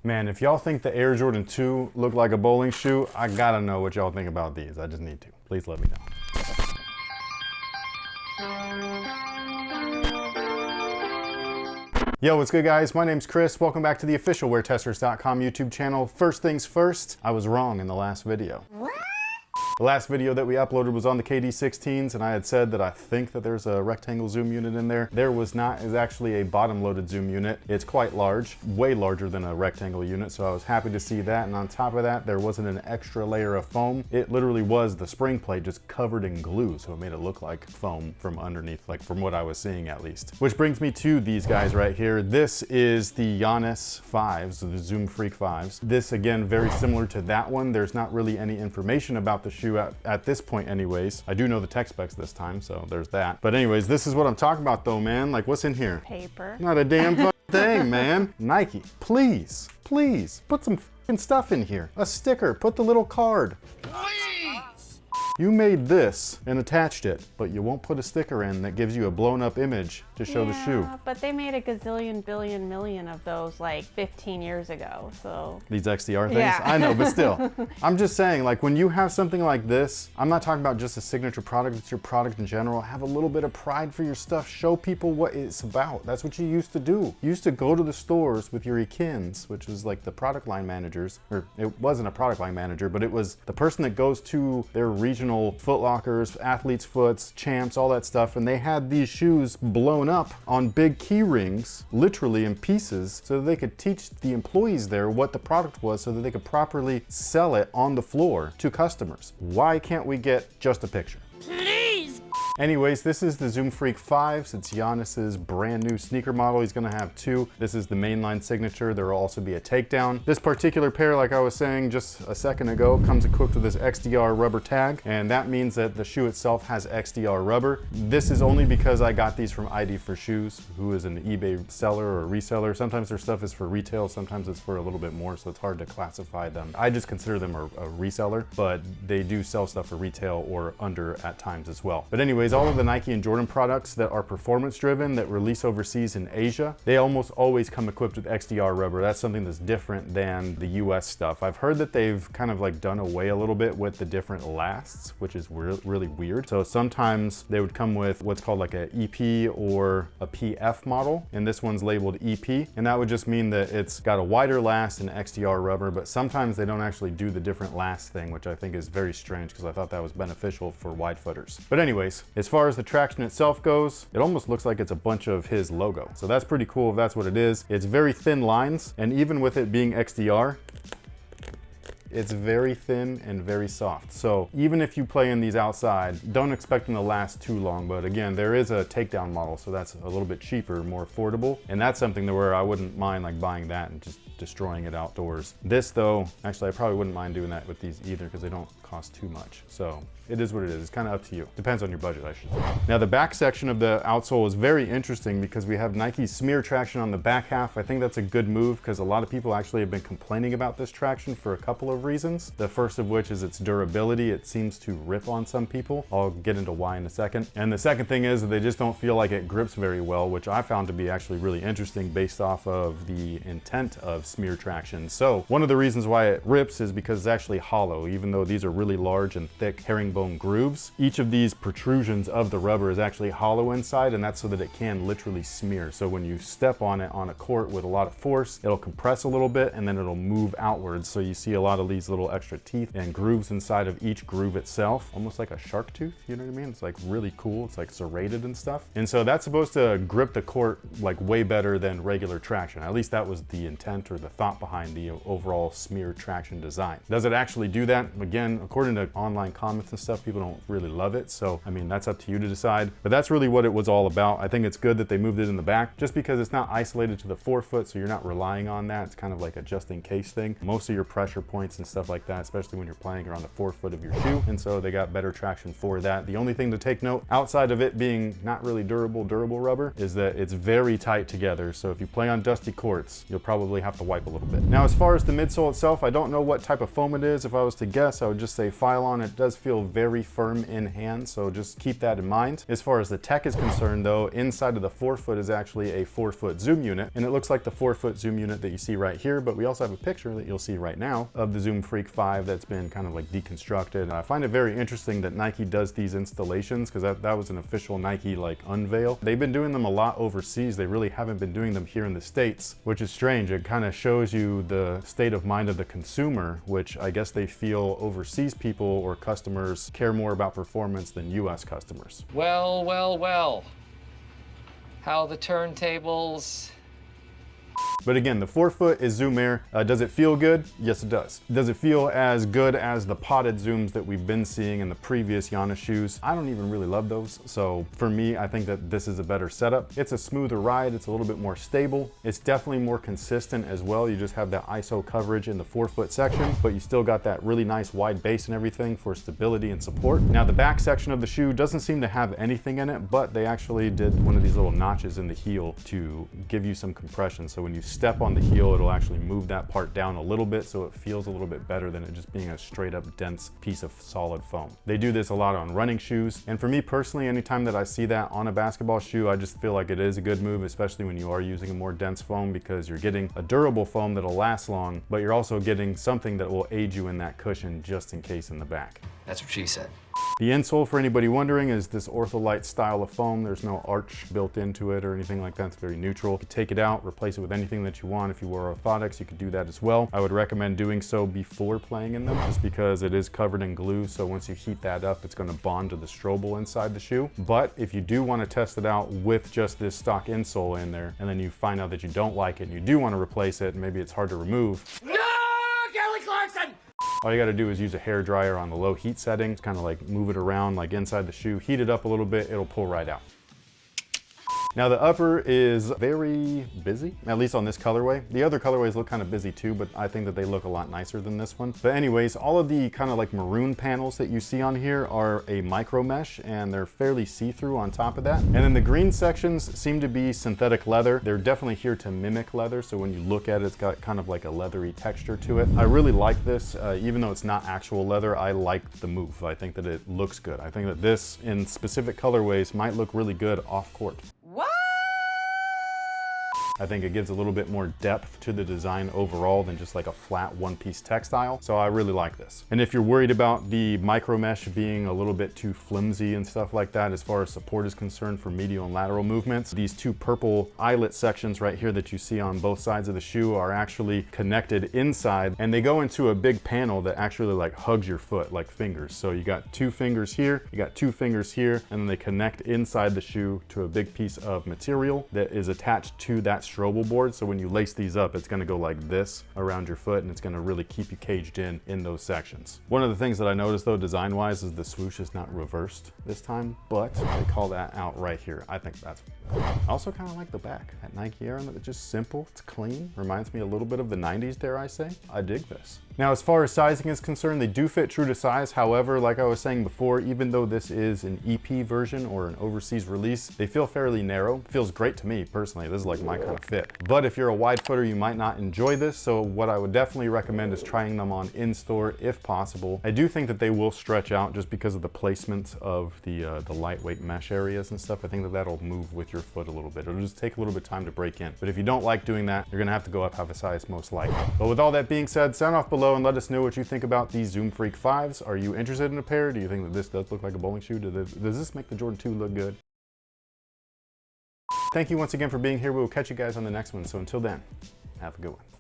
Man, if y'all think the Air Jordan 2 look like a bowling shoe, I gotta know what y'all think about these. I just need to. Please let me know. Yo, what's good guys? My name's Chris. Welcome back to the official WearTesters.com YouTube channel. First things first, I was wrong in the last video. The last video that we uploaded was on the KD16s, and I had said that I think that there's a rectangle zoom unit in there. There was not. It's actually a bottom-loaded zoom unit. It's quite large, way larger than a rectangle unit, so I was happy to see that. And on top of that, there wasn't an extra layer of foam. It literally was the spring plate just covered in glue, so it made it look like foam from underneath, like from what I was seeing at least. Which brings me to these guys right here. This is the Giannis 5s, the Zoom Freak 5s. This, again, very similar to that one. There's not really any information about the shoe at this point anyways. I do know the tech specs this time, so there's that. But anyways, this is what I'm talking about though, man. Like, what's in here? Paper. Not a damn fucking thing, man. Nike, please, please, put some fucking stuff in here. A sticker, put the little card. You made this and attached it, but you won't put a sticker in that gives you a blown up image to show the shoe. But they made a gazillion, billion, million of those like 15 years ago, so. These XDR things? Yeah. I know, but still. I'm just saying, like, when you have something like this, I'm not talking about just a signature product, it's your product in general. Have a little bit of pride for your stuff. Show people what it's about. That's what you used to do. You used to go to the stores with your Ekins, which was like the product line managers, or it wasn't a product line manager, but it was the person that goes to their regional Foot Lockers, Athlete's Foots, Champs, all that stuff, and they had these shoes blown up on big key rings, literally in pieces, so that they could teach the employees there what the product was so that they could properly sell it on the floor to customers. Why can't we get just a picture? Anyways, this is the Zoom Freak 5s. It's Giannis's brand new sneaker model. He's gonna have two. This is the mainline signature. There will also be a takedown. This particular pair, like I was saying just a second ago, comes equipped with this XDR rubber tag, and that means that the shoe itself has XDR rubber. This is only because I got these from ID for Shoes, who is an eBay seller or reseller. Sometimes their stuff is for retail, sometimes it's for a little bit more, so it's hard to classify them. I just consider them a reseller, but they do sell stuff for retail or under at times as well. But anyways, all of the Nike and Jordan products that are performance driven that release overseas in Asia, they almost always come equipped with XDR rubber. That's something that's different than the US stuff. I've heard that they've kind of like done away a little bit with the different lasts, which is really weird. So sometimes they would come with what's called like a EP or a PF model, and this one's labeled EP, and that would just mean that it's got a wider last and XDR rubber, but sometimes they don't actually do the different last thing, which I think is very strange because I thought that was beneficial for wide footers. But anyways, as far as the traction itself goes, it almost looks like it's a bunch of his logo. So that's pretty cool if that's what it is. It's very thin lines, and even with it being XDR, it's very thin and very soft. So even if you play in these outside, don't expect them to last too long. But again, there is a takedown model, so that's a little bit cheaper, more affordable. And that's something to where I wouldn't mind like buying that and just destroying it outdoors. This though, actually I probably wouldn't mind doing that with these either because they don't cost too much. So it is what it is. It's kind of up to you. Depends on your budget, I should say. Now the back section of the outsole is very interesting because we have Nike smear traction on the back half. I think that's a good move because a lot of people actually have been complaining about this traction for a couple of reasons. The first of which is its durability. It seems to rip on some people. I'll get into why in a second. And the second thing is that they just don't feel like it grips very well, which I found to be actually really interesting based off of the intent of smear traction. So one of the reasons why it rips is because it's actually hollow. Even though these are really large and thick herringbone grooves, each of these protrusions of the rubber is actually hollow inside, and that's so that it can literally smear. So when you step on it on a court with a lot of force, it'll compress a little bit and then it'll move outwards. So you see a lot of these little extra teeth and grooves inside of each groove itself, almost like a shark tooth, you know what I mean? It's like really cool. It's like serrated and stuff. And so that's supposed to grip the court like way better than regular traction. At least that was the intent or the thought behind the overall smear traction design. Does it actually do that? Again, according to online comments and stuff, people don't really love it. So, I mean, that's up to you to decide, but that's really what it was all about. I think it's good that they moved it in the back just because it's not isolated to the forefoot. So you're not relying on that. It's kind of like a just in case thing. Most of your pressure points and stuff like that, especially when you're playing around the forefoot of your shoe. And so they got better traction for that. The only thing to take note, outside of it being not really durable rubber, is that it's very tight together. So if you play on dusty courts, you'll probably have to wipe a little bit. Now, as far as the midsole itself, I don't know what type of foam it is. If I was to guess, I would just say Phylon. It does feel very firm in hand, so just keep that in mind. As far as the tech is concerned though, inside of the forefoot is actually a 4-foot zoom unit, and it looks like the 4-foot zoom unit that you see right here, but we also have a picture that you'll see right now of the Zoom Freak 5 that's been kind of like deconstructed. And I find it very interesting that Nike does these installations, because that was an official Nike like unveil. They've been doing them a lot overseas. They really haven't been doing them here in the States, which is strange. It kind of shows you the state of mind of the consumer, which I guess they feel overseas people or customers care more about performance than US customers. Well, well, well. How the turntables... But again, the forefoot is Zoom Air. Does it feel good? Yes, it does. Does it feel as good as the potted zooms that we've been seeing in the previous Yana shoes? I don't even really love those. So for me, I think that this is a better setup. It's a smoother ride. It's a little bit more stable. It's definitely more consistent as well. You just have that ISO coverage in the forefoot section, but you still got that really nice wide base and everything for stability and support. Now the back section of the shoe doesn't seem to have anything in it, but they actually did one of these little notches in the heel to give you some compression. So when you step on the heel, it'll actually move that part down a little bit, so it feels a little bit better than it just being a straight up dense piece of solid foam. They do this a lot on running shoes, and for me personally, anytime that I see that on a basketball shoe, I just feel like it is a good move, especially when you are using a more dense foam, because you're getting a durable foam that'll last long, but you're also getting something that will aid you in that cushion just in case in the back. That's what she said. The insole, for anybody wondering, is this ortholite style of foam. There's no arch built into it or anything like that. It's very neutral. You can take it out, replace it with anything that you want. If you wore orthotics, you could do that as well. I would recommend doing so before playing in them, just because it is covered in glue. So once you heat that up, it's going to bond to the strobel inside the shoe. But if you do want to test it out with just this stock insole in there, and then you find out that you don't like it and you do want to replace it, and maybe it's hard to remove. No, Kelly Clarkson! All you gotta do is use a hair dryer on the low heat setting. It's kind of like move it around like inside the shoe, heat it up a little bit, it'll pull right out. Now the upper is very busy, at least on this colorway. The other colorways look kind of busy too, but I think that they look a lot nicer than this one. But anyways, all of the kind of like maroon panels that you see on here are a micro mesh, and they're fairly see-through on top of that. And then the green sections seem to be synthetic leather. They're definitely here to mimic leather, so when you look at it, it's got kind of like a leathery texture to it. I really like this, even though it's not actual leather. I like the move. I think that it looks good. I think that this, in specific colorways, might look really good off court. I think it gives a little bit more depth to the design overall than just like a flat one-piece textile. So I really like this. And if you're worried about the micro mesh being a little bit too flimsy and stuff like that, as far as support is concerned for medial and lateral movements, these two purple eyelet sections right here that you see on both sides of the shoe are actually connected inside, and they go into a big panel that actually like hugs your foot like fingers. So you got 2 fingers here, you got 2 fingers here, and then they connect inside the shoe to a big piece of material that is attached to that strobel board. So when you lace these up, it's going to go like this around your foot, and it's going to really keep you caged in those sections. One of the things that I noticed though, design wise, is the swoosh is not reversed this time, but they call that out right here. I think that's cool. I also kind of like the back at Nike Air. It's just simple, it's clean, reminds me a little bit of the 90s, dare I say. I dig this. Now, as far as sizing is concerned, they do fit true to size. However, like I was saying before, even though this is an EP version or an overseas release, they feel fairly narrow. Feels great to me personally. This is like my kind of fit. But if you're a wide footer, you might not enjoy this. So what I would definitely recommend is trying them on in store if possible. I do think that they will stretch out just because of the placement of the lightweight mesh areas and stuff. I think that that'll move with your foot a little bit. It'll just take a little bit of time to break in. But if you don't like doing that, you're gonna have to go up half a size most likely. But with all that being said, sound off below and let us know what you think about these Zoom Freak 5s. Are you interested in a pair? Do you think that this does look like a bowling shoe? Does this make the Jordan 2 look good? Thank you once again for being here. We will catch you guys on the next one. So until then, have a good one.